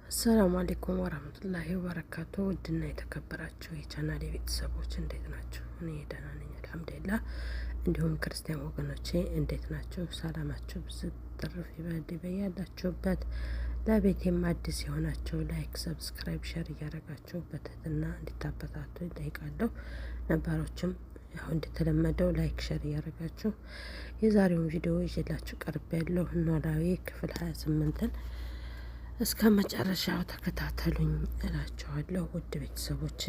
አሰላሙ አለይኩም ወራህመቱላሂ ወበረካቱ። ውድና የተከበራችሁ የቻናሌ ቤተሰቦች እንዴት ናችሁ? እኔ ደህና ነኝ አልሐምዱሊላህ። እንዲሁም ክርስቲያን ወገኖቼ እንዴት ናችሁ? ሰላማችሁ ብዝት ትርፍ ይበል በያላችሁበት። ለቤቴም አዲስ የሆናችሁ ላይክ፣ ሰብስክራይብ፣ ሼር እያደረጋችሁ በትህትና እንድታበታቱ ይጠይቃለሁ። ነባሮችም ያው እንደተለመደው ላይክ፣ ሼር እያደረጋችሁ የዛሬውን ቪዲዮ ይዤላችሁ ቀርብ ያለው ኖላዊ ክፍል 28ን እስከ መጨረሻው ተከታተሉኝ እላችኋለሁ። ውድ ቤተሰቦች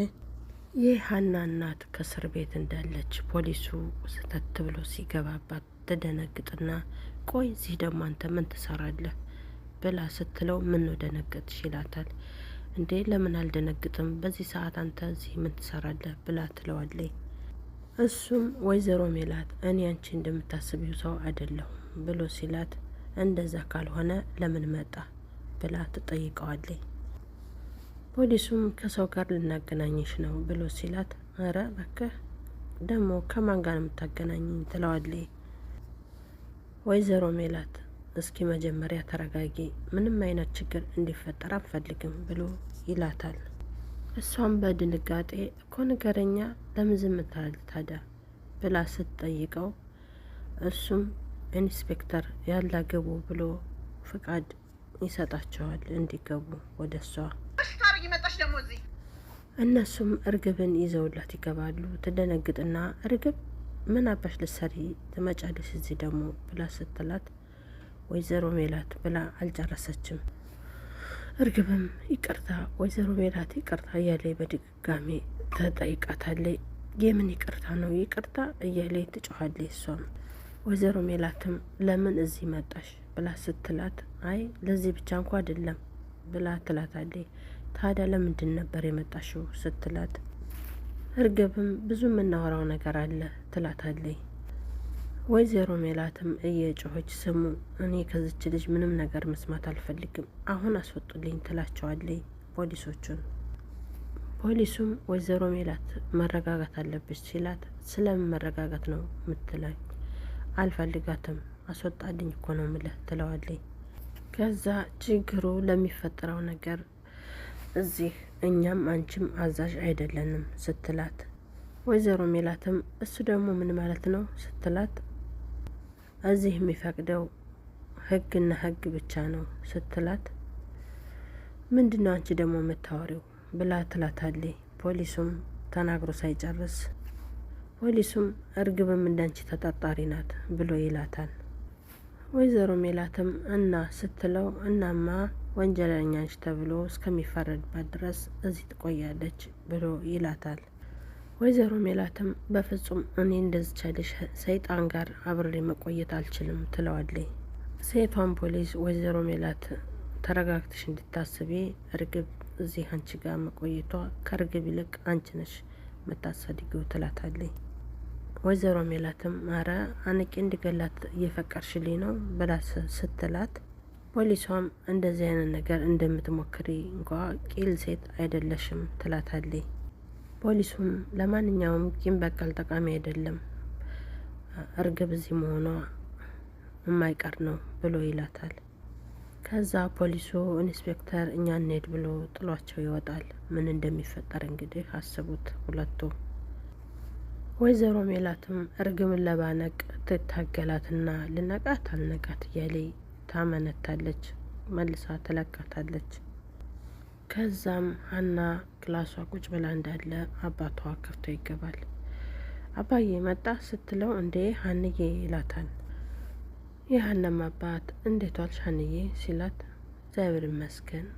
የሀና እናት ከእስር ቤት እንዳለች ፖሊሱ ስተት ብሎ ሲገባባት ትደነግጥና ቆይ እዚህ ደግሞ አንተ ምን ትሰራለህ ብላ ስትለው ምን ነው ደነገጥሽ ይላታል። እንዴ ለምን አልደነግጥም በዚህ ሰዓት አንተ እዚህ ምን ትሰራለህ ብላ ትለዋለች። እሱም ወይዘሮ ሜላት እኔ አንቺ እንደምታስቢው ሰው አይደለሁም ብሎ ሲላት እንደዛ ካልሆነ ለምን መጣ ብላ ትጠይቀዋለች። ፖሊሱም ከሰው ጋር ልናገናኝሽ ነው ብሎ ሲላት አረ እባክህ ደግሞ ከማን ጋር የምታገናኘኝ ትለዋለች። ወይዘሮ ሜላት እስኪ መጀመሪያ ተረጋጊ፣ ምንም አይነት ችግር እንዲፈጠር አንፈልግም ብሎ ይላታል። እሷም በድንጋጤ እኮ ንገረኛ ለምን ዝም ትላለህ ታዲያ ብላ ስትጠይቀው እሱም ኢንስፔክተር ያላገቡ ብሎ ፍቃድ ይሰጣቸዋል እንዲገቡ ወደ እሷ። እነሱም እርግብን ይዘውላት ይገባሉ። ትደነግጥና እርግብ ምን አባሽ ልትሰሪ ትመጫለሽ እዚህ ደግሞ ብላ ስትላት ወይዘሮ ሜላት ብላ አልጨረሰችም። እርግብም ይቅርታ ወይዘሮ ሜላት ይቅርታ እያለ በድጋሚ ተጠይቃታለች። የምን ይቅርታ ነው ይቅርታ እያለ ትጮኻለች። እሷም ወይዘሮ ሜላትም ለምን እዚህ መጣሽ ብላ ስትላት አይ ለዚህ ብቻ እንኳ አይደለም ብላ ትላታለች። ታዲያ ለምንድን ነበር የመጣሽው ስትላት እርግብም ብዙ የምናወራው ነገር አለ ትላታለች። ወይዘሮ ሜላትም እየጮኸች ስሙ እኔ ከዚች ልጅ ምንም ነገር መስማት አልፈልግም አሁን አስወጡልኝ ትላቸዋለች ፖሊሶቹን። ፖሊሱም ወይዘሮ ሜላት መረጋጋት አለብሽ ሲላት ስለምን መረጋጋት ነው ምትለኝ? አልፈልጋትም አስወጣልኝ እኮ ነው ምልህ ትለዋለች። ከዛ ችግሩ ለሚፈጠረው ነገር እዚህ እኛም አንቺም አዛዥ አይደለንም ስትላት ወይዘሮ ሜላትም እሱ ደግሞ ምን ማለት ነው ስትላት እዚህ የሚፈቅደው ህግና ህግ ብቻ ነው ስትላት ምንድነው አንቺ ደግሞ የምታወሪው ብላ ትላታለች። ፖሊሱም ተናግሮ ሳይጨርስ ፖሊሱም እርግብም እንዳንቺ ተጠርጣሪ ናት ብሎ ይላታል። ወይዘሮ ሜላትም እና ስትለው እናማ ወንጀለኛ ነች ተብሎ እስከሚፈረድባት ድረስ እዚህ ትቆያለች ብሎ ይላታል። ወይዘሮ ሜላትም በፍጹም እኔ እንደዚህ ያለሽ ሰይጣን ጋር አብሬ መቆየት አልችልም ትለዋለች። ሴቷን ፖሊስ ወይዘሮ ሜላት ተረጋግተሽ እንድታስቢ እርግብ እዚህ አንቺ ጋር መቆየቷ ከእርግብ ይልቅ አንቺ ነሽ መታሰድጊው ትላታለች። ወይዘሮ ሜላትም አረ አንቄ እንዲገላት እየፈቀርሽልኝ ነው ብላ ስትላት ፖሊሷም እንደዚህ አይነት ነገር እንደምትሞክሪ እንኳ ቂል ሴት አይደለሽም ትላታለች። ፖሊሱም ለማንኛውም ቂም በቀል ጠቃሚ አይደለም እርግብ እዚህ መሆኗ የማይቀር ነው ብሎ ይላታል። ከዛ ፖሊሱ ኢንስፔክተር እኛ እንሄድ ብሎ ጥሏቸው ይወጣል። ምን እንደሚፈጠር እንግዲህ አስቡት ሁለቱ። ወይዘሮ ሜላትም እርግብን ለባነቅ ትታገላትና ልነቃት አልነቃት እያለ ታመነታለች። መልሳ ትለቃታለች። ከዛም ሀና ክላሷ ቁጭ ብላ እንዳለ አባቷ ከፍቶ ይገባል። አባዬ መጣ ስትለው እንዴ ሀንዬ ይላታል። የሀናም አባት እንዴት ዋልሽ ሀንዬ ሲላት እግዚአብሔር ይመስገን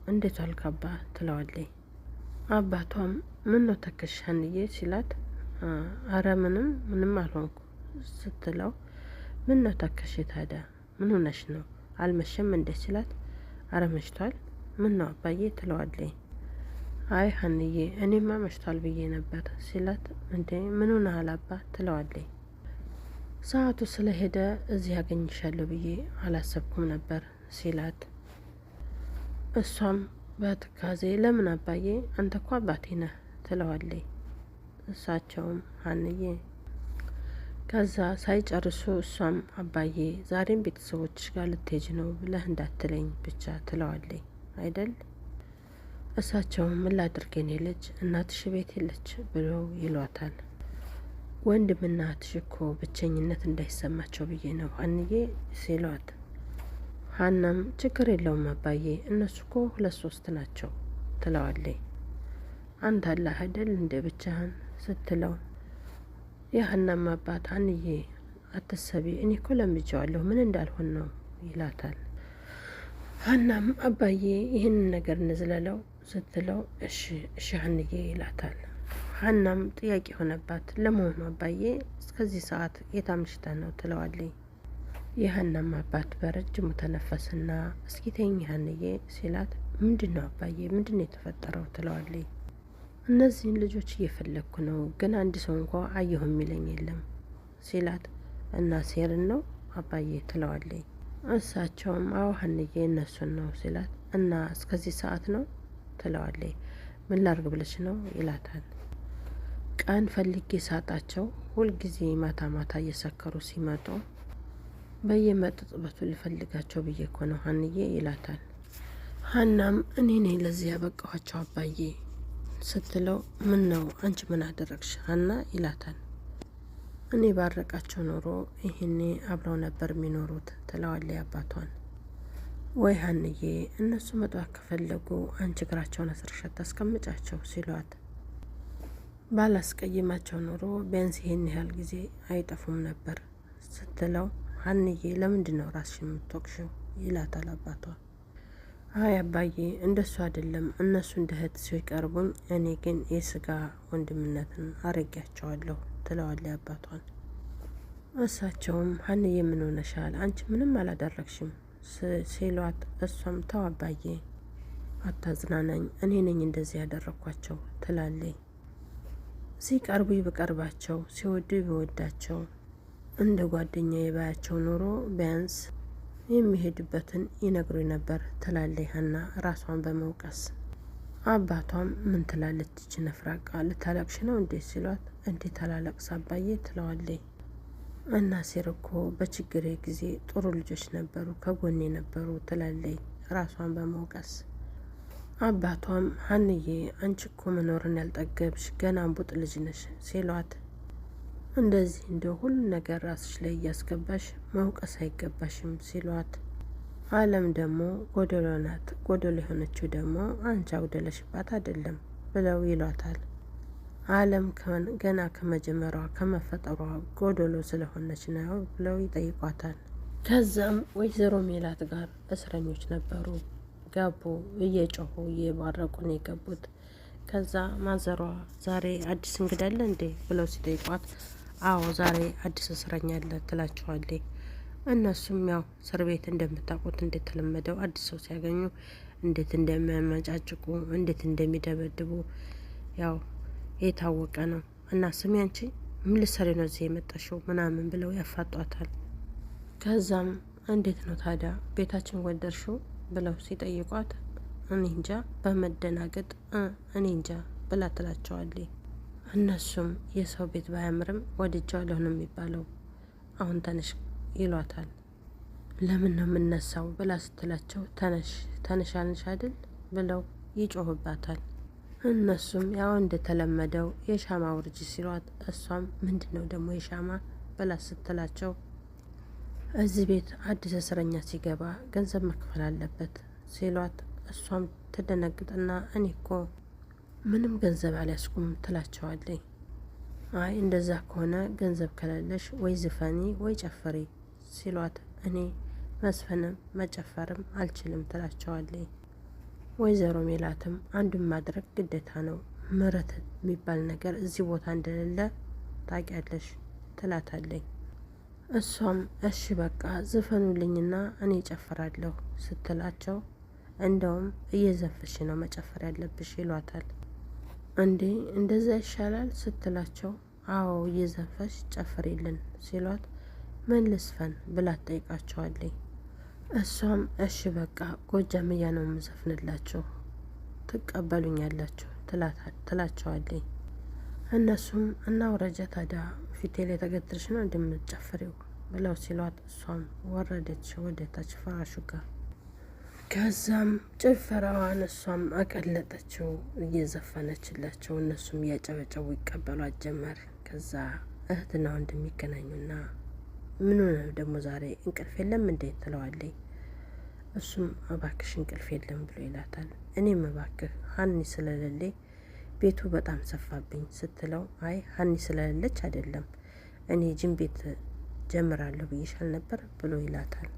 እንዴት ዋልክ አባ ትለዋለች። አባቷም ምን ነው ተከሽ ሀንዬ ሲላት አረ ምንም አልሆንኩ ስትለው ምን ነው ተከሽ ታዲያ ምን ሆነሽ ነው አልመሸም እንዴ ሲላት አረ መሽቷል ምን ነው አባዬ ትለዋለች። አይ ሀንዬ እኔማ መሽቷል ብዬ ነበር ሲላት እንዴ ምን ሆነሃል አባ ትለዋለች። ሰዓቱ ስለሄደ እዚህ ያገኝሻለሁ ብዬ አላሰብኩም ነበር ሲላት እሷም በትካዜ ለምን አባዬ አንተ እኮ አባቴ ነህ ትለዋለች። እሳቸውም ሀንዬ ከዛ ሳይጨርሱ እሷም አባዬ ዛሬም ቤተሰቦችሽ ጋር ልትሄጂ ነው ብለህ እንዳትለኝ ብቻ ትለዋለች። አይደል? እሳቸውም ምን ላድርግ የኔ ልጅ እናትሽ ቤት የለች ብለው ይሏታል። ወንድምና እህትሽ እኮ ብቸኝነት እንዳይሰማቸው ብዬ ነው ሀንዬ ሲሏት፣ ሀናም ችግር የለውም አባዬ እነሱ እኮ 2-3 ናቸው ትለዋለች። አንተ አላህ አይደል እንደ ብቻህን ስትለው፣ የሀናም አባት ሀንዬ አትሰቢ እኔ እኮ ለምጄዋለሁ ምን እንዳልሆን ነው ይላታል። ሀናም አባዬ ይህንን ነገር እንዝለለው ስትለው እሺ እሺ ሀንዬ ይላታል። ሀናም ጥያቄ ሆነባት። ለመሆኑ አባዬ እስከዚህ ሰዓት የታምሽተ ነው ትለዋለች። የሀናም አባት በረጅሙ ተነፈስና እስኪ ተኝ ሀንዬ ሲላት፣ ምንድን ነው አባዬ ምንድን ነው የተፈጠረው ትለዋለች። እነዚህን ልጆች እየፈለግኩ ነው ግን አንድ ሰው እንኳ አየሁ የሚለኝ የለም ሲላት፣ እና ሴርን ነው አባዬ ትለዋለች። እሳቸውም አዎ ሀንዬ እነሱን ነው ሲላት፣ እና እስከዚህ ሰዓት ነው ትለዋለች። ምን ላርግ ብለሽ ነው ይላታል። ቀን ፈልጌ ሳጣቸው ሁልጊዜ ማታ ማታ እየሰከሩ ሲመጡ በየመጠጥበቱ ልፈልጋቸው ብዬ እኮ ነው ሀንዬ ይላታል። ሀናም እኔ ነኝ ለዚህ ያበቃኋቸው አባዬ ስትለው፣ ምን ነው አንቺ ምን አደረግሽ ሀና ይላታል። እኔ ባረቃቸው ኖሮ ይሄኔ አብረው ነበር የሚኖሩት ትለዋለች አባቷን። ወይ ሀንዬ እነሱ መጥባት ከፈለጉ አንቺ እግራቸውን አስርሻት ታስቀምጫቸው ሲሏት፣ ባላስቀይማቸው ኖሮ ቢያንስ ይሄን ያህል ጊዜ አይጠፉም ነበር ስትለው፣ ሀንዬ ለምንድን ነው ራስሽን የምትወቅሽው ይላታል አባቷ። አይ አባዬ እንደሱ አይደለም እነሱ እንደ እህት ሲቀርቡኝ እኔ ግን የስጋ ወንድምነትን አረጊያቸዋለሁ ትለዋለች አባቷን። እሳቸውም ሀንዬ ምን ሆነሻል አንቺ ምንም አላደረግሽም ሲሏት፣ እሷም ተው አባዬ አታዝናናኝ እኔ ነኝ እንደዚህ ያደረኳቸው ትላለች። ሲቀርቡ ብቀርባቸው ሲወዱ ቢወዳቸው እንደ ጓደኛ የባያቸው ኖሮ ቢያንስ የሚሄድበትን ይነግሩኝ ነበር ትላለች ሀና ራሷን በመውቀስ። አባቷም ምን ትላለች ይች ነፍራቃ ልታለቅሽ ነው እንዴ ሲሏት፣ እንዴት አላለቅስ አባዬ ትለዋለች። እና ሴር እኮ በችግሬ ጊዜ ጥሩ ልጆች ነበሩ ከጎኔ ነበሩ ትላለች ራሷን በመውቀስ። አባቷም ሀንዬ አንቺ እኮ መኖርን ያልጠገብሽ ገና እንቡጥ ልጅ ነሽ ሲሏት፣ እንደዚህ እንደው ሁሉ ነገር ራስሽ ላይ እያስገባሽ መውቀስ አይገባሽም ሲሏት፣ አለም ደግሞ ጎደሎ ናት ጎደሎ የሆነችው ደግሞ አንቺ አጉደለሽባት አይደለም ብለው ይሏታል። አለም ገና ከመጀመሪያዋ ከመፈጠሯ ጎደሎ ስለሆነች ነው ብለው ይጠይቋታል። ከዛም ወይዘሮ ሜላት ጋር እስረኞች ነበሩ ገቡ እየጮሁ እየባረቁ ነው የገቡት። ከዛ ማዘሯ ዛሬ አዲስ እንግዳ አለ እንዴ ብለው ሲጠይቋት፣ አዎ ዛሬ አዲስ እስረኛ አለ ትላቸዋለች። እነሱም ያው እስር ቤት እንደምታውቁት እንደተለመደው አዲስ ሰው ሲያገኙ እንዴት እንደሚያመጫጭቁ እንዴት እንደሚደበድቡ ያው የታወቀ ነው። እና ስሚ አንቺ ምን ልትሰሪ ነው እዚህ የመጣሽው ምናምን ብለው ያፋጧታል። ከዛም እንዴት ነው ታዲያ ቤታችን ወደድሽው ብለው ሲጠይቋት፣ እኔ እንጃ በመደናገጥ እኔ እንጃ ብላ ትላቸዋለች። እነሱም የሰው ቤት ባያምርም ወድጃለሁ ነው የሚባለው አሁን ተነሽ ይሏታል። ለምን ነው የምነሳው ብላ ስትላቸው፣ ተነሽ አልንሽ አይደል ብለው ይጮህባታል። እነሱም ያው እንደተለመደው የሻማ ውርጅ ሲሏት፣ እሷም ምንድነው ደግሞ የሻማ ብላ ስትላቸው፣ እዚህ ቤት አዲስ እስረኛ ሲገባ ገንዘብ መክፈል አለበት ሲሏት፣ እሷም ትደነግጥና እኔ እኮ ምንም ገንዘብ አልያዝኩም ትላቸዋለች። አይ እንደዛ ከሆነ ገንዘብ ከሌለሽ ወይ ዝፈኒ ወይ ጨፈሪ ሲሏት፣ እኔ መስፈንም መጨፈርም አልችልም ትላቸዋለች። ወይዘሮ ሜላትም አንዱን ማድረግ ግዴታ ነው ምህረት የሚባል ነገር እዚህ ቦታ እንደሌለ ታውቂያለሽ ትላታለች። እሷም እሺ በቃ ዝፈኑልኝና እኔ ጨፍራለሁ ስትላቸው፣ እንደውም እየዘፈሽ ነው መጨፈር ያለብሽ ይሏታል። እንዴ እንደዛ ይሻላል ስትላቸው፣ አዎ እየዘፈሽ ጨፍሪልን ሲሏት፣ ምን ልስፈን ብላ ትጠይቃቸዋለች። እሷም እሺ በቃ ጎጃምያ ነው የምዘፍንላችሁ ትቀበሉኛላችሁ ትላቸዋለች። እነሱም እናውረጃ ታዲያ ፊቴ ላይ ተገትርሽ ነው እንደምትጨፍሪው ብለው ሲሏት፣ እሷም ወረደች ወደ ታች ፍራሹ ጋር። ከዛም ጭፈራዋን እሷም አቀለጠችው እየዘፈነችላቸው፣ እነሱም እያጨበጨቡ ይቀበሏት ጀመር። ከዛ እህትና ወንድም ይገናኙና ምን ሆነ ደግሞ ዛሬ እንቅልፍ የለም እንዴ ትለዋለች። እሱም እባክሽ እንቅልፍ የለም ብሎ ይላታል። እኔም እባክህ ሀኒ ስለሌለኝ ቤቱ በጣም ሰፋብኝ ስትለው፣ አይ ሀኒ ስለሌለች አይደለም እኔ ጅም ቤት ጀምራለሁ ብዬሻል ነበር ብሎ ይላታል።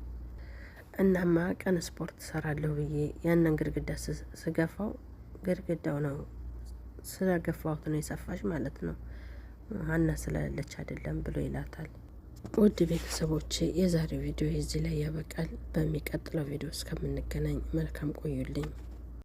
እናማ ቀን ስፖርት ሰራለሁ ብዬ ያንን ግድግዳ ስገፋው ግድግዳው ነው ስለገፋሁት ነው የሰፋሽ ማለት ነው፣ ሀና ስለሌለች አይደለም ብሎ ይላታል። ውድ ቤተሰቦቼ የዛሬው ቪዲዮ እዚህ ላይ ያበቃል። በሚቀጥለው ቪዲዮ እስከምንገናኝ መልካም ቆዩልኝ።